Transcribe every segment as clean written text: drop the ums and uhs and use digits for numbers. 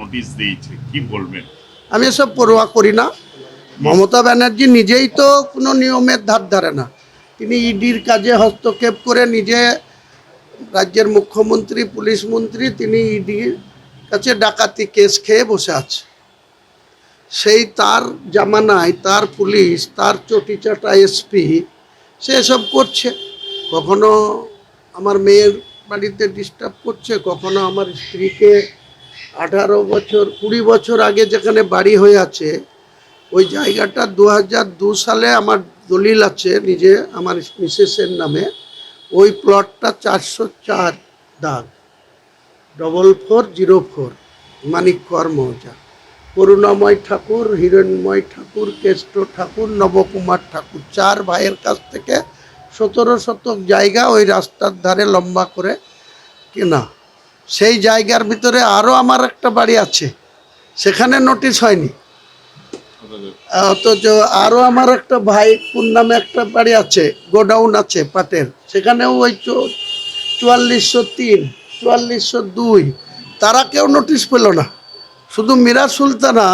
Notice দিয়েছে, কি বলবেন? আমি এসব পরোয়া করি না। মমতা ব্যানার্জি নিজেই তো কোনো নিয়মের ধার ধারে না। তিনি ইডির কাজে হস্তক্ষেপ করে নিজে রাজ্যের মুখ্যমন্ত্রী, পুলিশ মন্ত্রী, তিনি ইডির কাছে ডাকাতি কেস খেয়ে বসে আছে। সেই তার জামানায় তার পুলিশ, তার চটিচাটা এসপি সে এসব করছে। কখনো আমার মেয়ের বাড়িতে ডিস্টার্ব করছে, কখনো আমার স্ত্রীকে 18 বছর 20 বছর আগে যেখানে বাড়ি হয়ে আছে ওই জায়গাটা 2002 সালে আমার দলিল আছে নিজে আমার মিসেসের নামে। ওই প্লটটা 404 দাগ 4404 মানিককর মৌজা। করুণাময় ঠাকুর, হিরণময় ঠাকুর, কেষ্ট ঠাকুর, নবকুমার ঠাকুর 4 ভাইয়ের কাছ থেকে 17 শতক জায়গা ওই রাস্তার ধারে লম্বা করে কেনা। সেই জায়গার ভিতরে আরও আমার একটা বাড়ি আছে, সেখানে নোটিশ হয়নি। অথচ আরও আমার একটা ভাইপুর নামে একটা বাড়ি আছে, গোডাউন আছে পাটের, সেখানেও ওই 4403, 4402 তারা কেউ নোটিশ পেল না, শুধু মীরা সুলতানা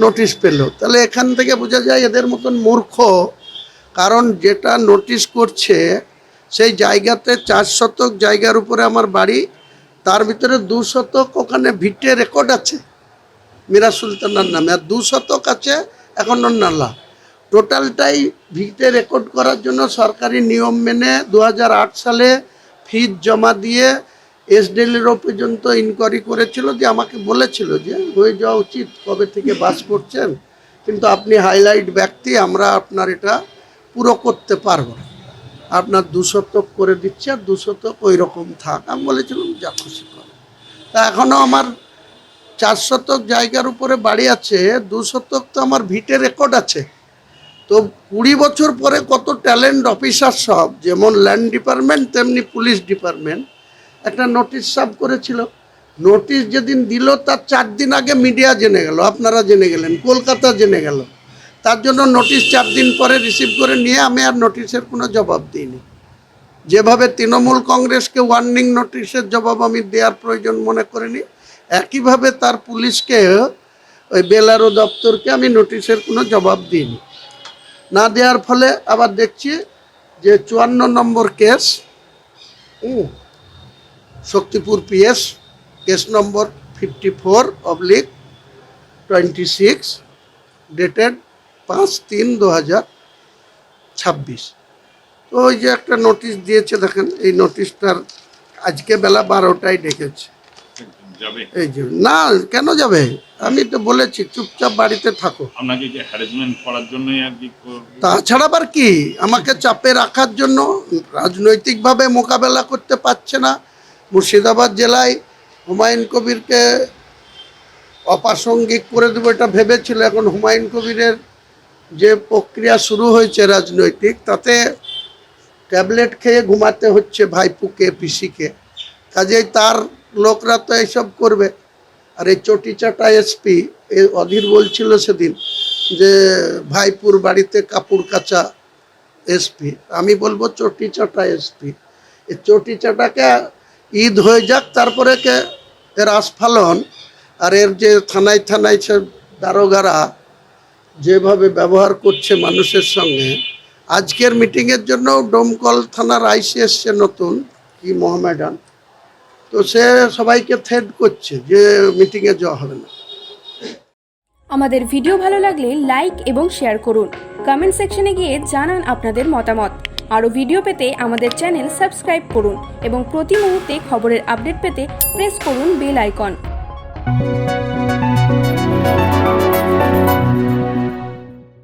নোটিশ পেল। তাহলে এখান থেকে বোঝা যায় এদের মতন মূর্খ। কারণ যেটা নোটিশ করছে সেই জায়গাতে 4 শতক জায়গার উপরে আমার বাড়ি, তার ভিতরে 2 শতক ওখানে ভিটে রেকর্ড আছে মীরা সুলতানার নামে, আর 2 শতক আছে এখনো নালা। টোটালটাই ভিটে রেকর্ড করার জন্য সরকারি নিয়ম মেনে 2008 সালে ফিজ জমা দিয়ে এসডিএলও পর্যন্ত ইনকোয়ারি করেছিল, যে আমাকে বলেছিল যে হয়ে যাওয়া উচিত, কবে থেকে বাস করছেন, কিন্তু আপনি হাইলাইট ব্যক্তি, আমরা আপনার এটা পুরো করতে পারবো না, আপনার 2 শতক করে দিচ্ছে, আর 2 শতক ওই রকম থাক। আমি বলেছিলাম যা খুশি করে। তা এখনও আমার 4 শতক জায়গার উপরে বাড়ি আছে, 2 শতক তো আমার ভিটে রেকর্ড আছে। তো 20 বছর পরে কত ট্যালেন্ট অফিসার সব, যেমন ল্যান্ড ডিপার্টমেন্ট তেমনি পুলিশ ডিপার্টমেন্ট একটা নোটিশ সার্ভ করেছিল। নোটিশ যেদিন দিল তার 4 দিন আগে মিডিয়া জেনে গেল, আপনারা জেনে গেলেন, কলকাতা জেনে গেল। তার জন্য নোটিশ 4 দিন পরে রিসিভ করে নিয়ে আমি আর নোটিশের কোনো জবাব দিইনি। যেভাবে তৃণমূল কংগ্রেসকে ওয়ার্নিং নোটিশের জবাব আমি দেওয়ার প্রয়োজন মনে করিনি, একইভাবে তার পুলিশকে, ওই বেলারো দপ্তরকে আমি নোটিশের কোনো জবাব দিইনি। না দেওয়ার ফলে আবার দেখছি যে 54 number case, Shaktipur PS, case number 54/26, dated 5/3/2026। তো ওই যে একটা নোটিশ দিয়েছে দেখেন, এই নোটিশটার আজকে বেলা 12টায় ডেকেছে। এই যে না, কেন যাবে? আমি তো বলেছি চুপচাপ বাড়িতে থাকো। আপনাকে যে হ্যারাসমেন্ট করার জন্যই আর কি? তাছাড়া আবার কি, আমাকে চাপে রাখার জন্য, রাজনৈতিকভাবে মোকাবেলা করতে পারছে না। মুর্শিদাবাদ জেলায় হুমায়ুন কবিরকে অপ্রাসঙ্গিক করে দেবো এটা ভেবেছিল। এখন হুমায়ুন কবিরের যে প্রক্রিয়া শুরু হয়েছে রাজনৈতিক, তাতে ট্যাবলেট খেয়ে ঘুমাতে হচ্ছে ভাইপুকে, পিসিকে। কাজেই তার লোকরা তো এইসব করবে। আর এই চটিচাটা এসপি অধীর বলছিল সেদিন যে ভাইপুর বাড়িতে কাপড় কাচা এসপি, আমি বলবো চটিচাটা এসপি। এই চটিচাটাকে ঈদ হয়ে যাক, তারপরে কে এর আস্ফালন। আর এর যে থানায় থানায় সব দারোগারা যেভাবে ব্যবহার করছে মানুষের সঙ্গে, আজকের মিটিংয়ের জন্য ডোমকল থানার আইসি এসছে নতুন, কি মোহামেডান, তো সে সবাইকে থ্রেট করছে যে মিটিংয়ে যাওয়া হবে না। আমাদের ভিডিও ভালো লাগলে লাইক এবং শেয়ার করুন। কমেন্ট সেকশনে গিয়ে জানান আপনাদের মতামত। আরও ভিডিও পেতে আমাদের চ্যানেল সাবস্ক্রাইব করুন এবং প্রতি মুহূর্তে খবরের আপডেট পেতে প্রেস করুন বেল আইকন।